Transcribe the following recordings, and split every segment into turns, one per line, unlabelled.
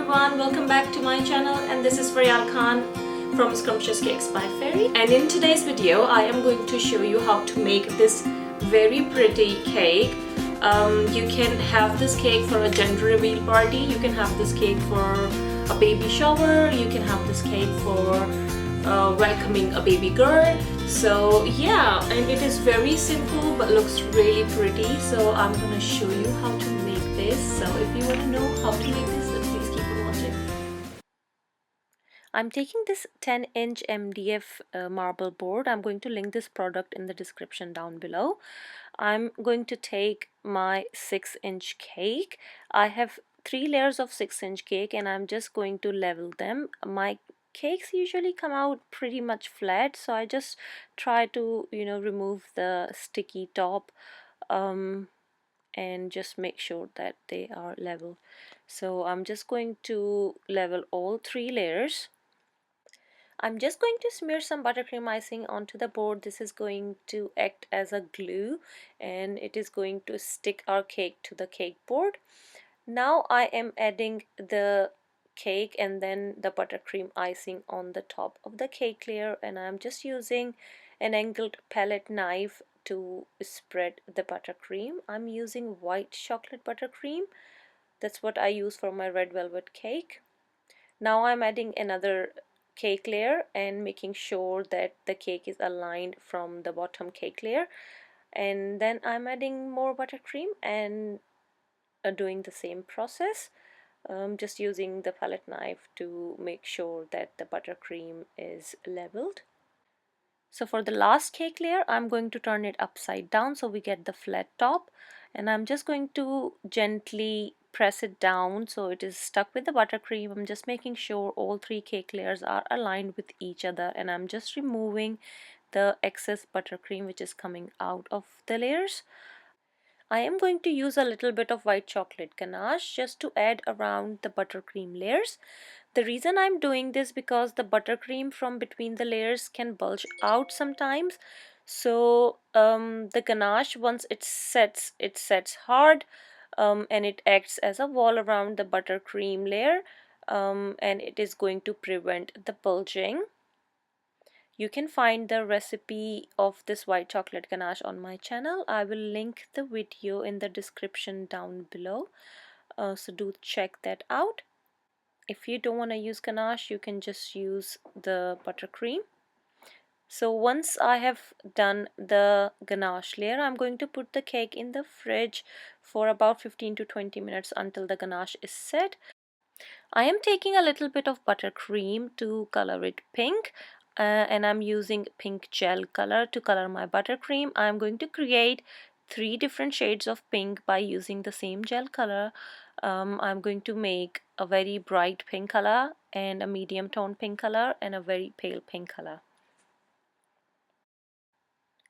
everyone, welcome back to my channel, and this is Faryal Khan from Scrumptious Cakes by Faye. And in today's video I am going to show you how to make this very pretty cake. You can have this cake for a gender reveal party, you can have this cake for a baby shower, you can have this cake for welcoming a baby girl. So yeah, and it is very simple but looks really pretty. So I'm gonna show you how to make this. So if you want to know how to make this, then please keep on watching. I'm taking this 10-inch MDF marble board. I'm going to link this product in the description down below. I'm going to take my 6-inch cake. I have 3 layers of 6-inch cake and I'm just going to level them. My cakes usually come out pretty much flat, so I just try to remove the sticky top and just make sure that they are level. So I'm just going to level all 3 layers. I'm just going to smear some buttercream icing onto the board. This is going to act as a glue and it is going to stick our cake to the cake board. Now I am adding the cake and then the buttercream icing on the top of the cake layer, and I'm just using an angled palette knife to spread the buttercream. I'm using white chocolate buttercream. That's what I use for my red velvet cake. Now I'm adding another cake layer and making sure that the cake is aligned from the bottom cake layer, and then I'm adding more buttercream and doing the same process, just using the palette knife to make sure that the buttercream is leveled. So for the last cake layer, I'm going to turn it upside down so we get the flat top, and I'm just going to gently press it down so it is stuck with the buttercream. I'm just making sure all 3 cake layers are aligned with each other, and I'm just removing the excess buttercream which is coming out of the layers. I am going to use a little bit of white chocolate ganache just to add around the buttercream layers. The reason I'm doing this because the buttercream from between the layers can bulge out sometimes. So the ganache, once it sets hard, and it acts as a wall around the buttercream layer, and it is going to prevent the bulging. You can find the recipe of this white chocolate ganache on my channel. I will link the video in the description down below, so do check that out. If you don't want to use ganache, you can just use the buttercream. So once I have done the ganache layer, I'm going to put the cake in the fridge for about 15 to 20 minutes until the ganache is set. I am taking a little bit of buttercream to color it pink, and I'm using pink gel color to color my buttercream. I'm going to create 3 different shades of pink by using the same gel color. I'm going to make a very bright pink color and a medium tone pink color and a very pale pink color.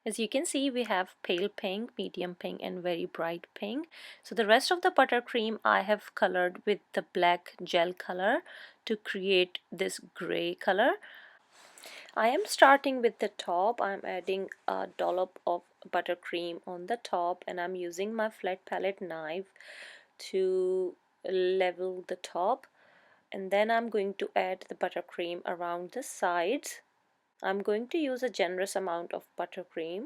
As you can see, we have pale pink, medium pink and very bright pink. So the rest of the buttercream I have colored with the black gel color to create this gray color. I am starting with the top. I'm adding a dollop of buttercream on the top, and I'm using my flat palette knife to level the top, and then I'm going to add the buttercream around the sides. I'm going to use a generous amount of buttercream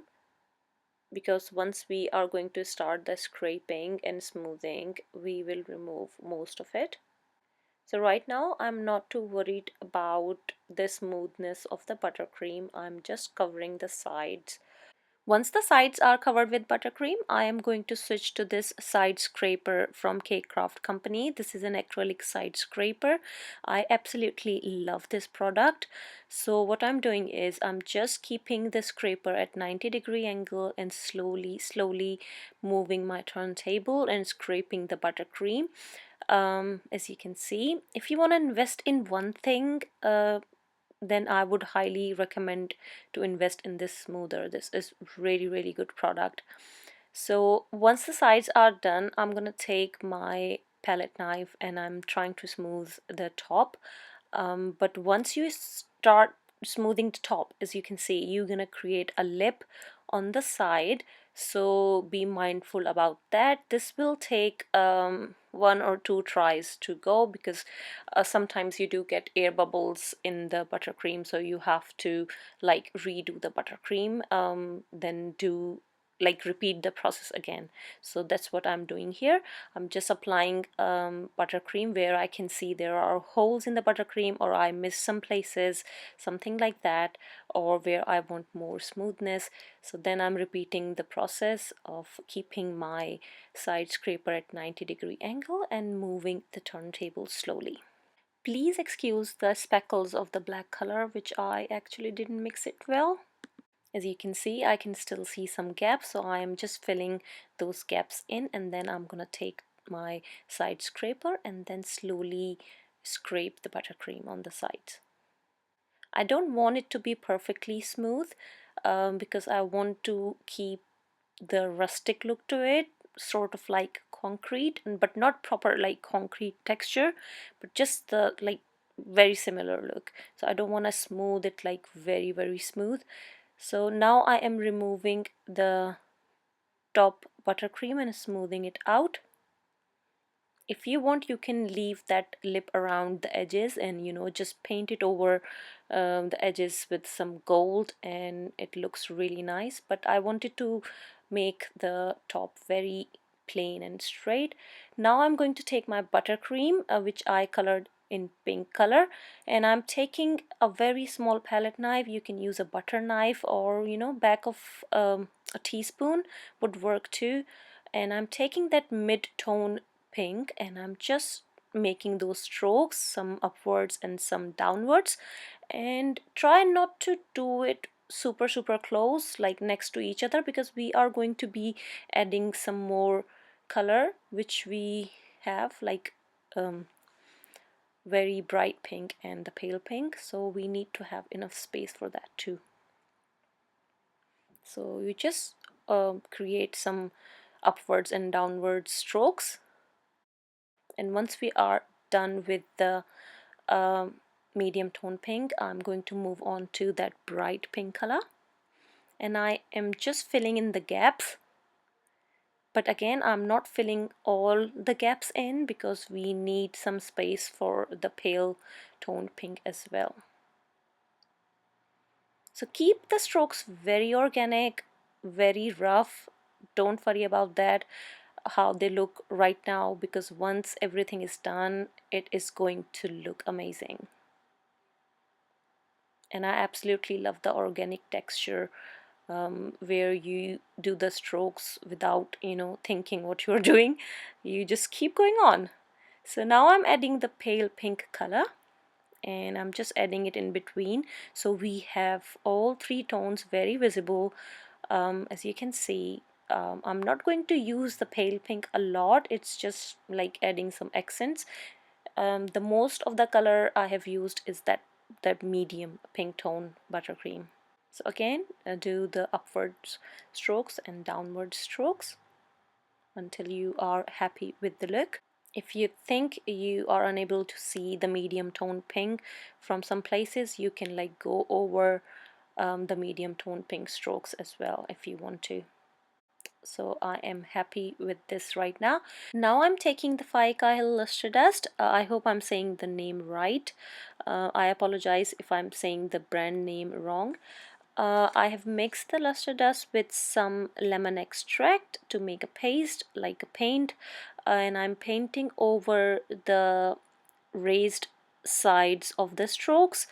because once we are going to start the scraping and smoothing, we will remove most of it. So right now I'm not too worried about the smoothness of the buttercream. I'm just covering the sides. Once the sides are covered with buttercream, I am going to switch to this side scraper from Cake Craft Company. This is an acrylic side scraper. I absolutely love this product. So what I'm doing is I'm just keeping the scraper at 90-degree angle and slowly moving my turntable and scraping the buttercream. As you can see, if you want to invest in one thing, then I would highly recommend to invest in this smoother. This is really good product. So once the sides are done, I'm gonna take my palette knife and I'm trying to smooth the top. But once you start smoothing the top, as you can see, you're gonna create a lip on the side, so be mindful about that. This will take 1 or 2 tries to go, because sometimes you do get air bubbles in the buttercream, so you have to like redo the buttercream, then do like repeat the process again. So that's what I'm doing here. I'm just applying buttercream where I can see there are holes in the buttercream, or I missed some places, something like that, or where I want more smoothness. So then I'm repeating the process of keeping my side scraper at 90-degree angle and moving the turntable slowly. Please excuse the speckles of the black color, which I actually didn't mix it well. As you can see, I can still see some gaps, so I am just filling those gaps in, and then I'm gonna take my side scraper and then slowly scrape the buttercream on the sides. I don't want it to be perfectly smooth, because I want to keep the rustic look to it, sort of like concrete, but not proper like concrete texture, but just the like very similar look. So I don't want to smooth it like very smooth. So now I am removing the top buttercream and smoothing it out. If you want, you can leave that lip around the edges and, you know, just paint it over the edges with some gold, and it looks really nice. But I wanted to make the top very plain and straight. Now I'm going to take my buttercream, which I colored in pink color, and I'm taking a very small palette knife. You can use a butter knife, or, you know, back of a teaspoon would work too. And I'm taking that mid-tone pink, and I'm just making those strokes, some upwards and some downwards, and try not to do it super close, like next to each other, because we are going to be adding some more color, which we have like very bright pink and the pale pink, so we need to have enough space for that too. So you just create some upwards and downwards strokes, and once we are done with the medium tone pink, I'm going to move on to that bright pink color, and I am just filling in the gaps. But again, I'm not filling all the gaps in, because we need some space for the pale toned pink as well. So keep the strokes very organic, very rough. Don't worry about that, how they look right now, because once everything is done, it is going to look amazing. And I absolutely love the organic texture, where you do the strokes without, you know, thinking what you're doing. You just keep going on. So now I'm adding the pale pink color, and I'm just adding it in between, so we have all three tones very visible. As you can see, I'm not going to use the pale pink a lot, it's just like adding some accents. The most of the color I have used is that medium pink tone buttercream. So again, do the upward strokes and downward strokes until you are happy with the look. If you think you are unable to see the medium tone pink from some places, you can like go over the medium tone pink strokes as well if you want to. So I am happy with this right now. Now I'm taking the Faye Cahill Lustre Dust. I hope I'm saying the name right. I apologize if I'm saying the brand name wrong. I have mixed the luster dust with some lemon extract to make a paste, like a paint, and I'm painting over the raised sides of the strokes.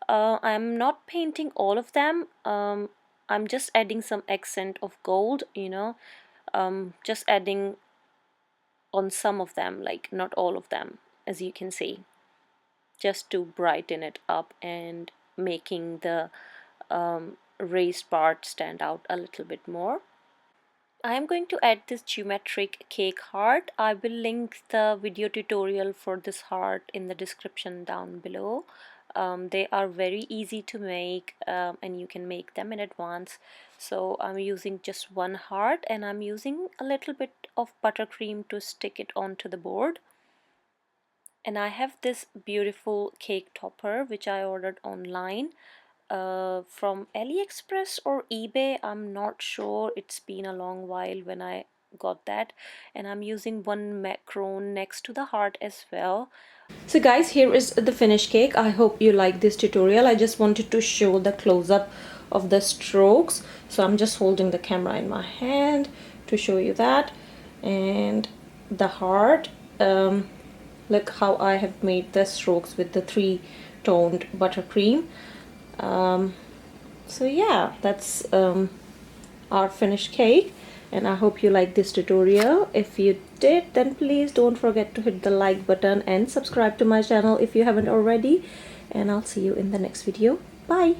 I'm not painting all of them. I'm just adding some accent of gold, you know, just adding on some of them, like not all of them, as you can see, just to brighten it up and making the raised part stand out a little bit more. I am going to add this geometric cake heart. I will link the video tutorial for this heart in the description down below. They are very easy to make, and you can make them in advance. So I'm using just one heart, and I'm using a little bit of buttercream to stick it onto the board. And I have this beautiful cake topper which I ordered online. from AliExpress or eBay. I'm not sure, it's been a long while when I got that. And I'm using one macaron next to the heart as well. So guys, here is the finished cake. I hope you like this tutorial. I just wanted to show the close-up of the strokes. So I'm just holding the camera in my hand to show you that. And the heart, look how I have made the strokes with the 3-toned buttercream. So yeah, that's our finished cake, and I hope you like this tutorial. If you did, then please don't forget to hit the like button and subscribe to my channel if you haven't already, and I'll see you in the next video. Bye.